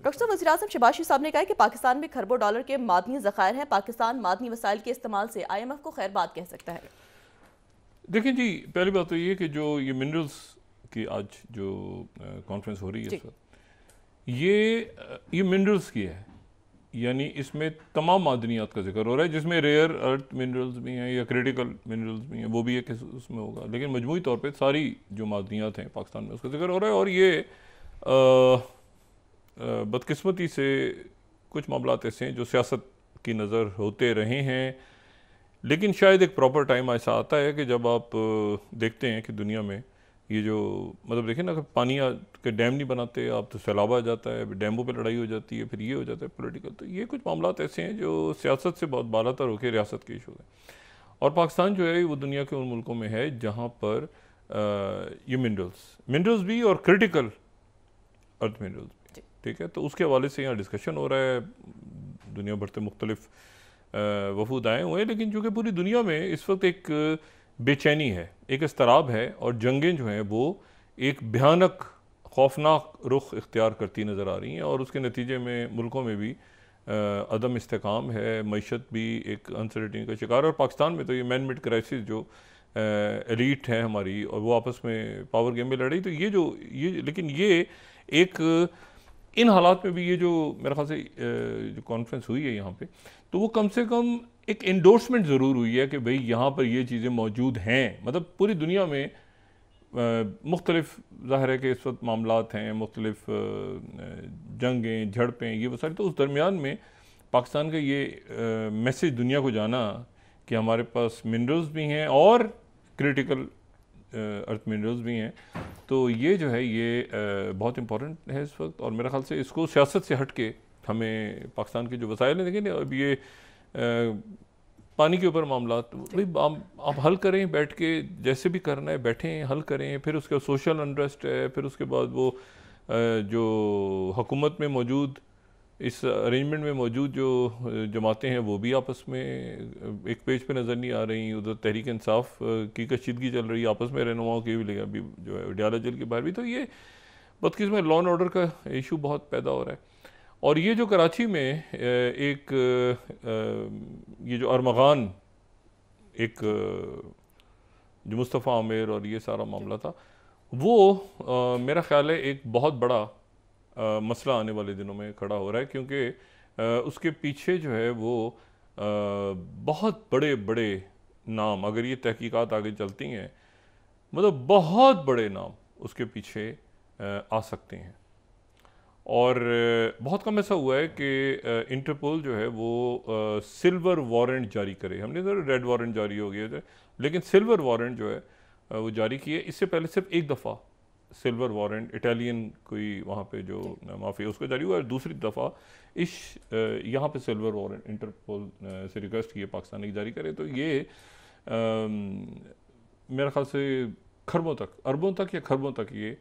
Doctor साहब, वज़ीर-ए-आज़म शहबाज शरीफ साहब ने कहा है कि पाकिस्तान में खरबों डॉलर के मादनी ज़खायर हैं, पाकिस्तान मादनी वसाइल के इस्तेमाल से IMF को खैर बात कह सकता है। देखिए जी, पहली बात तो ये कि जो ये मिनरल्स की आज जो कॉन्फ्रेंस हो रही है जी। इस वक्त, ये मिनरल्स की है, यानी इसमें तमाम मादनियात का जिक्र हो रहा है, जिसमें रेयर अर्थ मिनरल्स भी हैं या क्रिटिकल मिनरल्स भी हैं, वो भी एक उसमें होगा, लेकिन मजमूई तौर पे सारी जो मादनियात हैं पाकिस्तान में उसका जिक्र हो रहा है। और ये बदकिस्मती से कुछ मामलात ऐसे हैं जो सियासत की नज़र होते रहे हैं, लेकिन शायद एक प्रॉपर टाइम ऐसा आता है कि जब आप देखते हैं कि दुनिया में ये जो मतलब देखिए ना, अगर पानी के डैम नहीं बनाते आप तो सैलाब आ जाता है, डैमों पे लड़ाई हो जाती है, फिर ये हो जाता है पॉलिटिकल। तो ये कुछ मामलात ऐसे हैं जो सियासत से बहुत बालातर होकर रियासत के इशू हैं। और पाकिस्तान जो है वो दुनिया के उन मुल्कों में है जहाँ पर ये मिनरल्स भी और क्रिटिकल अर्थ मिनरल्स भी, ठीक है। तो उसके हवाले से यहाँ डिस्कशन हो रहा है, दुनिया भर से मुख्तलिफ वफूद आए हुए हैं, लेकिन चूँकि पूरी दुनिया में इस वक्त एक बेचैनी है, एक इस्तराब है, और जंगें जो हैं वो एक भयानक खौफनाक रुख इख्तियार करती नज़र आ रही हैं, और उसके नतीजे में मुल्कों में भी अदम इस्तेकाम है, मईशत भी एक अनसर्टेनिटी का शिकार है। और पाकिस्तान में तो ये मैन मेड क्राइसिस जो एलीट है हमारी, और वो आपस में पावर गेम में लड़ रही, तो ये लेकिन ये एक इन हालात में भी ये जो मेरे ख्याल से जो कॉन्फ्रेंस हुई है यहाँ पे, तो वो कम से कम एक इंडोर्समेंट ज़रूर हुई है कि भाई यहाँ पर ये चीज़ें मौजूद हैं। मतलब पूरी दुनिया में मुख्तलिफ ज़ाहिर है कि इस वक्त मामलात हैं, मुख्तलिफ जंगें, झड़पें, ये वो सारी, तो उस दरमियान में पाकिस्तान का ये मैसेज दुनिया को जाना कि हमारे पास मिनरल्स भी हैं और क्रिटिकल अर्थ मिनरल्स भी हैं, तो ये जो है ये बहुत इंपॉर्टेंट है इस वक्त। और मेरे ख्याल से इसको सियासत से हट के हमें पाकिस्तान के जो वसाइल हैं, देखिए अब ये पानी के ऊपर मामलात भाई आप हल करें, बैठ के जैसे भी करना है बैठें हल करें। फिर उसके सोशल अनरेस्ट है, फिर उसके बाद वो जो हुकूमत में मौजूद इस अरेंजमेंट में मौजूद जो जमातें हैं वो भी आपस में एक पेज पे नज़र नहीं आ रही। उधर तहरीक इंसाफ की कशीदगी चल रही है, आपस में रहनुमाओं की भी, लेकिन अभी जो है डियाला जेल के बाहर भी, तो ये बदकिस्मत लॉ एंड ऑर्डर का इशू बहुत पैदा हो रहा है। और ये जो कराची में एक ये जो अरमगान एक जो मुस्तफ़ा आमिर और ये सारा मामला था, वो मेरा ख्याल है एक बहुत बड़ा मसला आने वाले दिनों में खड़ा हो रहा है, क्योंकि उसके पीछे जो है वो बहुत बड़े बड़े नाम, अगर ये तहकीकात आगे चलती हैं, मतलब बहुत बड़े नाम उसके पीछे आ सकते हैं। और बहुत कम ऐसा हुआ है कि इंटरपोल जो है वो सिल्वर वारंट जारी करे। हमने तो रेड वारंट जारी हो गया था, लेकिन सिल्वर वारंट जो है वो जारी किए। इससे पहले सिर्फ एक दफ़ा सिल्वर वारंट इटालियन कोई वहाँ पे जो माफिया उसको जारी हुआ, और दूसरी दफ़ा इस यहाँ पे सिल्वर वारंट इंटरपोल से रिक्वेस्ट किए पाकिस्तान की जारी करे। तो ये मेरे ख्याल से खरबों तक, अरबों तक या खरबों तक ये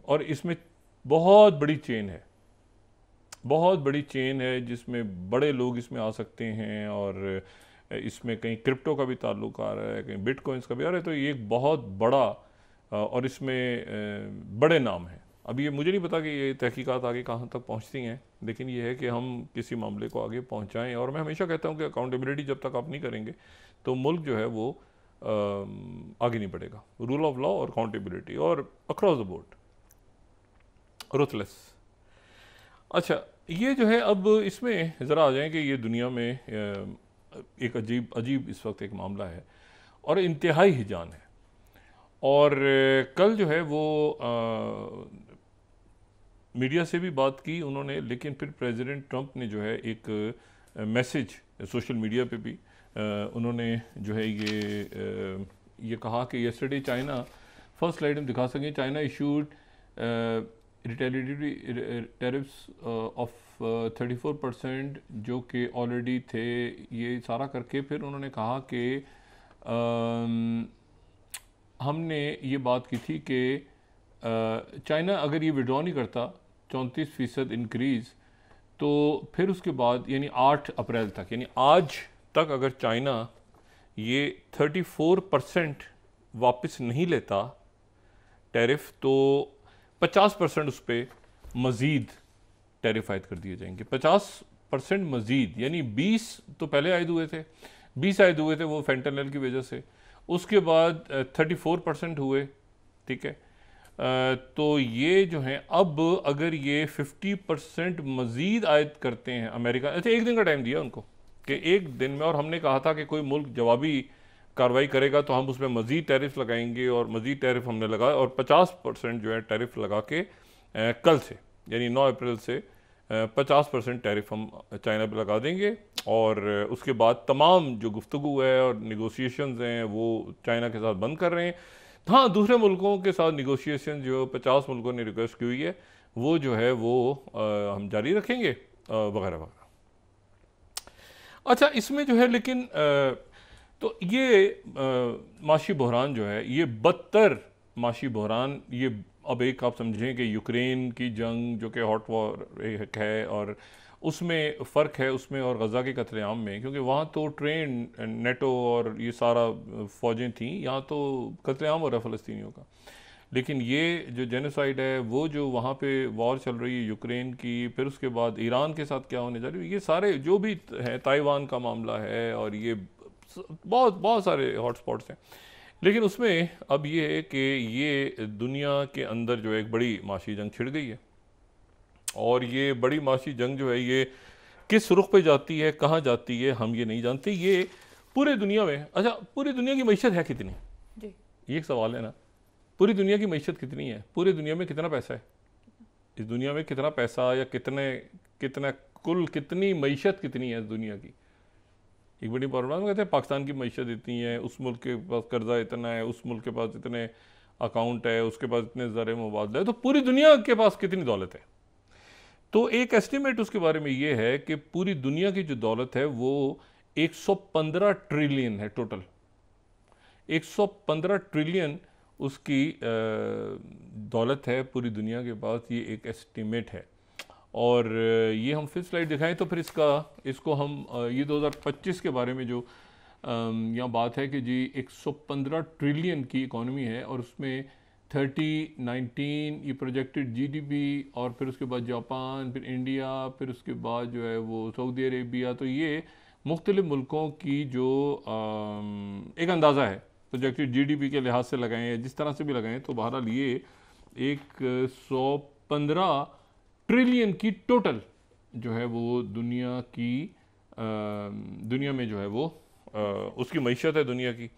और इसमें बहुत बड़ी चेन है, बहुत बड़ी चेन है, जिसमें बड़े लोग इसमें आ सकते हैं, और इसमें कहीं क्रिप्टो का भी ताल्लुक आ रहा है, कहीं बिटकॉइंस का भी आ रहा है। तो ये एक बहुत बड़ा और इसमें बड़े नाम हैं। अब ये मुझे नहीं पता कि ये तहकीकात आगे कहाँ तक पहुँचती हैं, लेकिन ये है कि हम किसी मामले को आगे पहुँचाएँ। और मैं हमेशा कहता हूँ कि अकाउंटेबिलिटी जब तक आप नहीं करेंगे तो मुल्क जो है वो आगे नहीं बढ़ेगा। रूल ऑफ लॉ और अकाउंटेबिलिटी और अक्रॉस द बोर्ड रुथलेस। अच्छा, ये जो है अब इसमें ज़रा आ जाएं कि ये दुनिया में एक अजीब इस वक्त एक मामला है और इंतहाई हिजान है। और कल जो है वो मीडिया से भी बात की उन्होंने, लेकिन फिर प्रेसिडेंट ट्रंप ने जो है एक मैसेज सोशल मीडिया पे भी उन्होंने जो है ये कहा कि यस्टरडे चाइना, फर्स्ट स्लाइड में दिखा सकें, China issued retaliatory tariffs of 34% जो कि ऑलरेडी थे। ये सारा करके फिर उन्होंने कहा कि हमने ये बात की थी कि चाइना अगर ये विड्रॉ नहीं करता 34% इंक्रीज़, तो फिर उसके बाद यानी 8 अप्रैल तक, यानी आज तक अगर चाइना ये 34% वापस नहीं लेता टैरिफ, तो 50% उस पर मज़ीद टैरिफ आयद कर दिए जाएंगे 50% मज़ीद, यानी 20 तो पहले आयद हुए थे, 20 आयद हुए थे वो फेंटेनल की वजह से, उसके बाद 34% हुए, ठीक है। तो ये जो है अब अगर ये 50% मज़ीद आयद करते हैं अमेरिका, अच्छा 1 दिन का टाइम दिया उनको कि 1 दिन में, और हमने कहा था कि कोई मुल्क जवाबी कार्रवाई करेगा तो हम उसमें मज़ीद टैरिफ लगाएंगे, और मज़ीद टैरिफ हमने लगाया और 50% जो है टैरिफ लगा के कल से यानी 9 अप्रैल से 50% टैरिफ हम चाइना पे लगा देंगे, और उसके बाद तमाम जो गुफ्तगू है और निगोशिएशंस हैं वो चाइना के साथ बंद कर रहे हैं। हाँ, दूसरे मुल्कों के साथ निगोशिएशन जो 50 मुल्कों ने रिक्वेस्ट की हुई है वो जो है वो हम जारी रखेंगे वगैरह वगैरह। अच्छा, इसमें जो है लेकिन तो ये माशी बहरान जो है ये बदतर माशी बहरान, ये अब एक आप समझें कि यूक्रेन की जंग जो कि हॉट वॉर है और उसमें फ़र्क है उसमें और गज़ा के कत्लेआम में, क्योंकि वहाँ तो ट्रेन नेटो और ये सारा फ़ौजें थीं, यहाँ तो कत्लेआम हो रहा है फ़लस्तीनियों का। लेकिन ये जो जेनोसाइड है वो जो वहाँ पे वॉर चल रही है यूक्रेन की, फिर उसके बाद ईरान के साथ क्या होने जा रही है, ये सारे जो भी है, ताइवान का मामला है, और ये बहुत बहुत सारे हॉटस्पॉट्स हैं। लेकिन उसमें अब ये है कि ये दुनिया के अंदर जो एक बड़ी माशी जंग छिड़ गई है, और ये बड़ी माशी जंग जो है ये किस रुख पे जाती है, कहाँ जाती है, हम ये नहीं जानते। ये पूरे दुनिया में, अच्छा पूरी दुनिया की मईशत है कितनी जी, ये एक सवाल है ना। पूरी दुनिया की मईशत कितनी है, पूरी दुनिया में कितना पैसा है, इस दुनिया में कितना पैसा या कितना कुल कितनी मईशत कितनी है इस दुनिया की, एक बड़ी प्रॉब्लम। कहते हैं पाकिस्तान की मईशत इतनी है, उस मुल्क के पास कर्जा इतना है, उस मुल्क के पास इतने अकाउंट है, उसके पास इतने ज़र मुबादला है, तो पूरी दुनिया के पास कितनी दौलत है। तो एक एस्टिमेट उसके बारे में ये है कि पूरी दुनिया की जो दौलत है वो 115 ट्रिलियन है टोटल, 115 ट्रिलियन उसकी दौलत है पूरी दुनिया के पास, ये एक एस्टिमेट है। और ये हम फिर स्लाइड दिखाएं तो फिर इसको हम ये 2025 के बारे में जो यहाँ बात है कि जी 115 ट्रिलियन की इकॉनमी है, और उसमें 19 ये प्रोजेक्टेड जीडीपी, और फिर उसके बाद जापान, फिर इंडिया, फिर उसके बाद जो है वो सऊदी अरेबिया। तो ये मुख्तलिफ मुल्कों की जो एक अंदाज़ा है प्रोजेक्टेड जीडीपी के लिहाज से लगाएं, जिस तरह से भी लगाएं, तो बहरहाल ये 115 ट्रिलियन की टोटल जो है वो दुनिया में जो है वो उसकी मईशत है दुनिया की।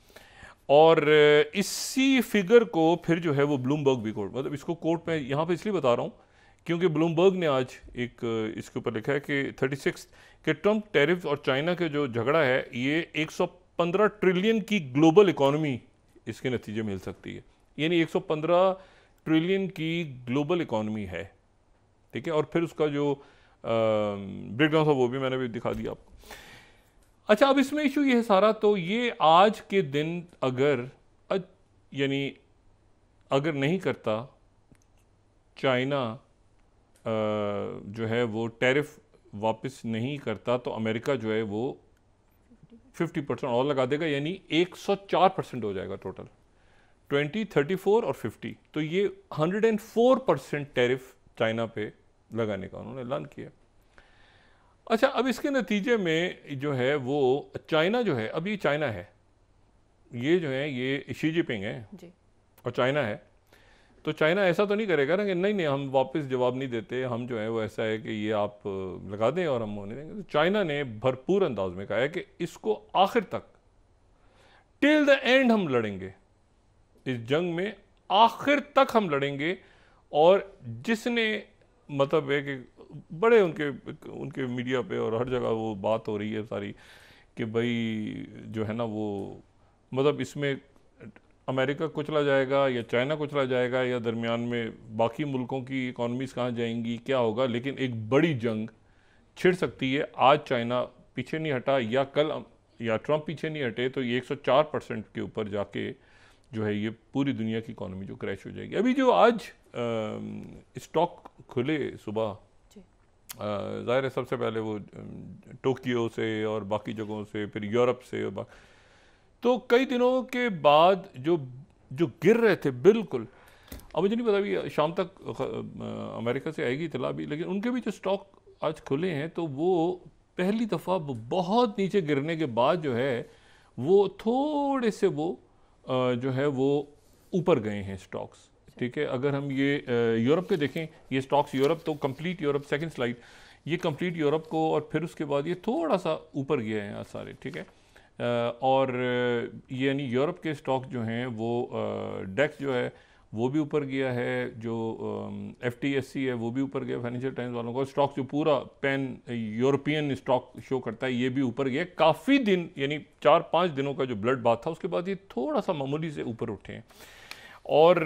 और इसी फिगर को फिर जो है वो ब्लूमबर्ग भी कोट, मतलब इसको कोट में यहाँ पे इसलिए बता रहा हूँ क्योंकि ब्लूमबर्ग ने आज एक इसके ऊपर लिखा है कि 36 के ट्रंप टैरिफ और चाइना के जो झगड़ा है ये 115 ट्रिलियन की ग्लोबल इकॉनमी इसके नतीजे में हिल सकती है, यानी 115 ट्रिलियन की ग्लोबल इकॉनमी है, ठीक है। और फिर उसका जो ब्रेकडाउन था वो भी मैंने भी दिखा दिया आपको। अच्छा, अब इसमें इशू ये है सारा, तो ये आज के दिन अगर नहीं करता चाइना जो है वो टैरिफ वापस नहीं करता, तो अमेरिका जो है वो 50% और लगा देगा, यानी 104% हो जाएगा टोटल, 20, 34 और 50। तो ये 104% टैरिफ चाइना पे लगाने का उन्होंने ऐलान किया। अच्छा, अब इसके नतीजे में जो है वो चाइना जो है, अब ये चाइना है, ये जो है ये शी जिनपिंग है जी, और चाइना है, तो चाइना ऐसा तो नहीं करेगा ना कि नहीं हम वापस जवाब नहीं देते, हम जो है वो ऐसा है कि ये आप लगा दें और हम होने देंगे। तो चाइना ने भरपूर अंदाज में कहा है कि इसको आखिर तक टिल द एंड हम लड़ेंगे, इस जंग में आखिर तक हम लड़ेंगे। और जिसने मतलब है कि बड़े उनके मीडिया पे और हर जगह वो बात हो रही है सारी कि भाई जो है ना वो मतलब इसमें अमेरिका कुचला जाएगा या चाइना कुचला जाएगा या दरमियान में बाकी मुल्कों की इकॉनमीज़ कहाँ जाएंगी, क्या होगा, लेकिन एक बड़ी जंग छिड़ सकती है। आज चाइना पीछे नहीं हटा या कल या ट्रंप पीछे नहीं हटे तो ये 104% के ऊपर जाके जो है ये पूरी दुनिया की इकॉनमी जो क्रैश हो जाएगी। अभी जो आज स्टॉक खुले सुबह, ज़ाहिर है सबसे पहले वो टोक्यो से और बाकी जगहों से, फिर यूरोप से, और तो कई दिनों के बाद जो गिर रहे थे बिल्कुल, अब मुझे नहीं पता भी शाम तक अमेरिका से आएगी इतला भी, लेकिन उनके भी जो स्टॉक आज खुले हैं तो वो पहली दफ़ा बहुत नीचे गिरने के बाद जो है वो थोड़े से वो जो है वो ऊपर गए हैं स्टॉक्स। ठीक है, अगर हम ये यूरोप के देखें, ये स्टॉक्स यूरोप तो कंप्लीट यूरोप, सेकंड स्लाइड, ये कंप्लीट यूरोप को और फिर उसके बाद ये थोड़ा सा ऊपर गए हैं आज सारे। ठीक है, और ये यानी यूरोप के स्टॉक जो हैं वो डेक्स जो है वो भी ऊपर गया है, जो FTSE है वो भी ऊपर गया फाइनेंशियल टाइम्स वालों का, स्टॉक जो पूरा पैन यूरोपियन स्टॉक शो करता है ये भी ऊपर गया। काफ़ी दिन यानी 4-5 दिनों का जो ब्लड बाथ था उसके बाद ये थोड़ा सा मामूली से ऊपर उठे हैं। और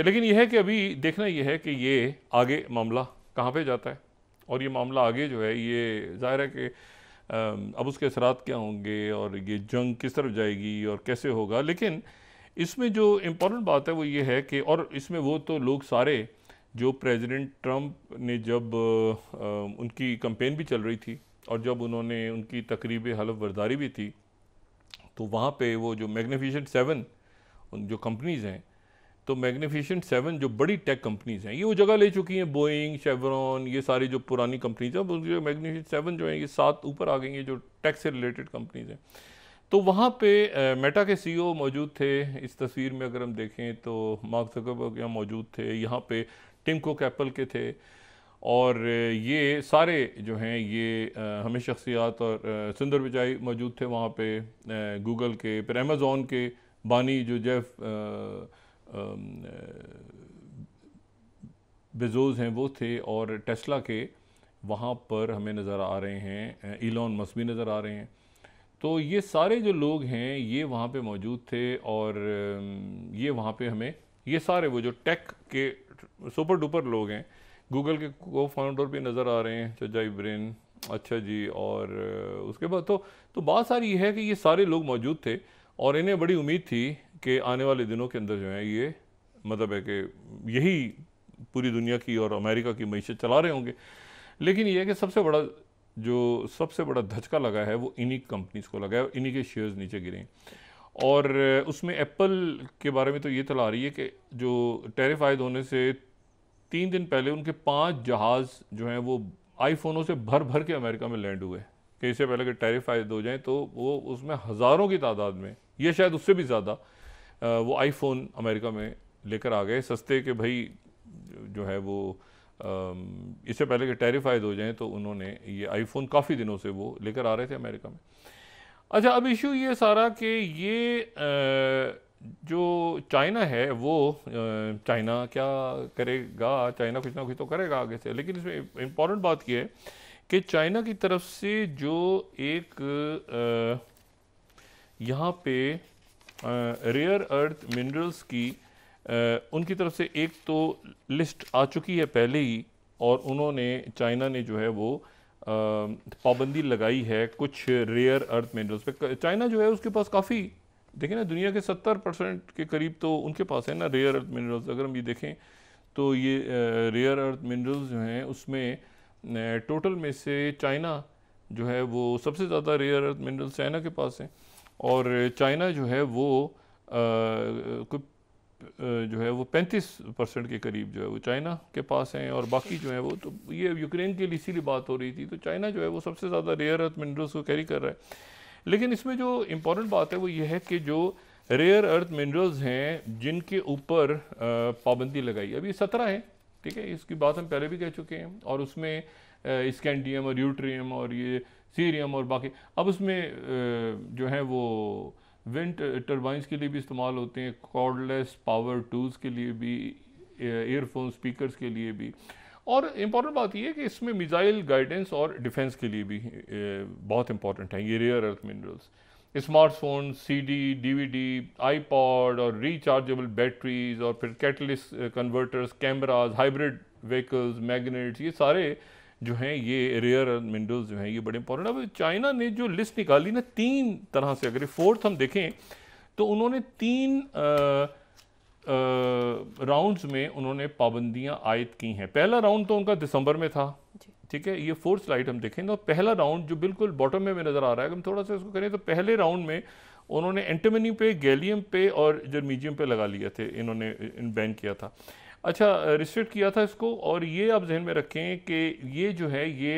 लेकिन यह है कि अभी देखना यह है कि ये आगे मामला कहाँ पे जाता है, और ये मामला आगे जो है ये ज़ाहिर है कि अब उसके असरात क्या होंगे और ये जंग किस तरफ जाएगी और कैसे होगा। लेकिन इसमें जो इम्पोर्टेंट बात है वो ये है कि, और इसमें वो तो लोग सारे जो प्रेसिडेंट ट्रंप ने जब उनकी कैंपेन भी चल रही थी और जब उन्होंने उनकी तकरीब हलफ बर्दारी भी थी, तो वहाँ पे वो जो मैग्निफिसेंट 7 जो कंपनीज़ हैं, तो मैग्निफिसेंट 7 जो बड़ी टेक कंपनीज़ हैं ये वो जगह ले चुकी हैं, बोइंग, शेवरॉन, ये सारी जो पुरानी कंपनीज हैं, अब मैग्निफिसेंट 7 जो हैं ये 7 ऊपर आ गई हैं जो टेक से रिलेटेड कंपनीज़ हैं। तो वहाँ पे मेटा के CEO मौजूद थे, इस तस्वीर में अगर हम देखें तो मार्क ज़करबर्ग यहाँ मौजूद थे, यहाँ पे टिम कुक एप्पल के थे, और ये सारे जो हैं ये हमें शख्सियात, और सुंदर पिचाई मौजूद थे वहाँ पे गूगल के, फिर अमेज़ॉन के बानी जो जेफ बेजोस हैं वो थे, और टेस्ला के वहाँ पर हमें नज़र आ रहे हैं इलॉन मस्क भी नज़र आ रहे हैं। तो ये सारे जो लोग हैं ये वहाँ पे मौजूद थे, और ये वहाँ पे हमें ये सारे वो जो टेक के सुपर डुपर लोग हैं, गूगल के को फाउंडर भी नज़र आ रहे हैं, चजाई ब्रेन, अच्छा जी, और उसके बाद तो बात सारी ये है कि ये सारे लोग मौजूद थे और इन्हें बड़ी उम्मीद थी कि आने वाले दिनों के अंदर जो है ये मतलब है कि यही पूरी दुनिया की और अमेरिका की मईशत चला रहे होंगे। लेकिन ये है कि सबसे बड़ा धचका लगा है वो इन्हीं कंपनीज को लगा है, इन्हीं के शेयर्स नीचे गिरे। और उसमें एप्पल के बारे में तो ये तला रही है कि जो टैरिफ आयद होने से 3 दिन पहले उनके 5 जहाज़ जो हैं वो आईफोनों से भर भर के अमेरिका में लैंड हुए, कि इससे पहले कि टैरिफ आयद हो जाए तो वो उसमें हज़ारों की तादाद में, ये शायद उससे भी ज़्यादा वो आईफोन अमेरिका में लेकर आ गए सस्ते, के भाई जो है वो इससे पहले कि टैरिफ आयद हो जाए तो उन्होंने ये आईफोन काफ़ी दिनों से वो लेकर आ रहे थे अमेरिका में। अच्छा, अब इशू ये सारा कि ये जो चाइना है वो चाइना क्या करेगा, चाइना कुछ ना कुछ तो करेगा आगे से, लेकिन इसमें इम्पॉर्टेंट बात यह है कि चाइना की तरफ से जो एक यहाँ पे रेयर अर्थ मिनरल्स की उनकी तरफ से एक तो लिस्ट आ चुकी है पहले ही, और उन्होंने चाइना ने जो है वो पाबंदी लगाई है कुछ रेयर अर्थ मिनरल्स पे। चाइना जो है उसके पास काफ़ी, देखें ना, दुनिया के 70% के करीब तो उनके पास है ना रेयर अर्थ मिनरल्स। अगर हम ये देखें तो ये रेयर अर्थ मिनरल्स जो हैं उसमें टोटल में से चाइना जो है वो सबसे ज़्यादा रेयर अर्थ मिनरल्स चाइना के पास हैं, और चाइना जो है वो कुछ जो है वो 35% के करीब जो है वो चाइना के पास हैं, और बाकी जो है वो, तो ये यूक्रेन के लिए इसीलिए बात हो रही थी, तो चाइना जो है वो सबसे ज़्यादा रेयर अर्थ मिनरल्स को कैरी कर रहा है। लेकिन इसमें जो इम्पोर्टेंट बात है वो ये है कि जो रेयर अर्थ मिनरल्स हैं जिनके ऊपर पाबंदी लगाई, अभी 17 हैं, ठीक है, इसकी बात हम पहले भी कह चुके हैं, और उसमें स्कैंडियम और यूट्रियम और ये सीरियम और बाकी, अब उसमें जो है वो विंड टर्बाइंस के लिए भी इस्तेमाल होते हैं, कॉर्डलेस पावर टूल्स के लिए भी, ईयरफोन स्पीकर्स के लिए भी, और इम्पॉर्टेंट बात यह है कि इसमें मिसाइल गाइडेंस और डिफेंस के लिए भी बहुत इंपॉर्टेंट है ये rare earth minerals. Smartphone, CD, DVD, iPod और रिचार्जेबल बैटरीज, और फिर catalyst converters, cameras, hybrid vehicles, magnets, ये सारे जो हैं ये रेयर अर्थ मिनरल्स जो हैं ये बड़े इंपॉर्टेंट। अब चाइना ने जो लिस्ट निकाली ना 3 तरह से, अगर फोर्थ हम देखें तो उन्होंने 3 राउंड्स में उन्होंने पाबंदियां आयद की हैं। पहला राउंड तो उनका दिसंबर में था, ठीक है, ये 4th स्लाइड हम देखें तो पहला राउंड जो बिल्कुल बॉटम में नज़र आ रहा है, हम थोड़ा सा इसको करें तो पहले राउंड में उन्होंने एंटीमनी पे, गैलियम पे और जर्मीजियम पे लगा लिए थे, इन्होंने बैन किया था। अच्छा, रिस्ट्रिक्ट किया था इसको। और ये आप जहन में रखें कि ये जो है ये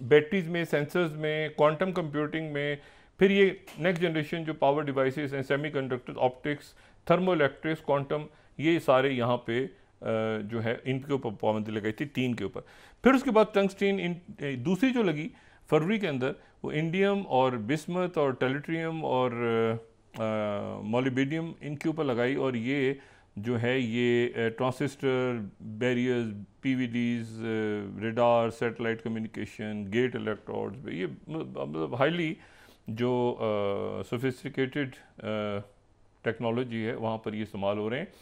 बैटरीज में, सेंसर्स में, क्वांटम कंप्यूटिंग में, फिर ये नेक्स्ट जनरेशन जो पावर डिवाइसेस हैं, सेमीकंडक्टर, ऑप्टिक्स, थर्मोइलेक्ट्रिक्स, क्वांटम, ये सारे यहाँ पे जो है इनके ऊपर पाबंदी लगाई थी, 3 के ऊपर। फिर उसके बाद टंगस्टीन दूसरी जो लगी फरवरी के अंदर, वो इंडियम और बिस्मथ और टेलिट्रियम और मोलिबिडियम इनके ऊपर लगाई। और ये जो है ये transistor, barriers, PVDs, radar, satellite communication, gate electrodes, ये मतलब हाईली जो सोफिस्टिकेटेड टेक्नोलॉजी है वहाँ पर ये इस्तेमाल हो रहे हैं।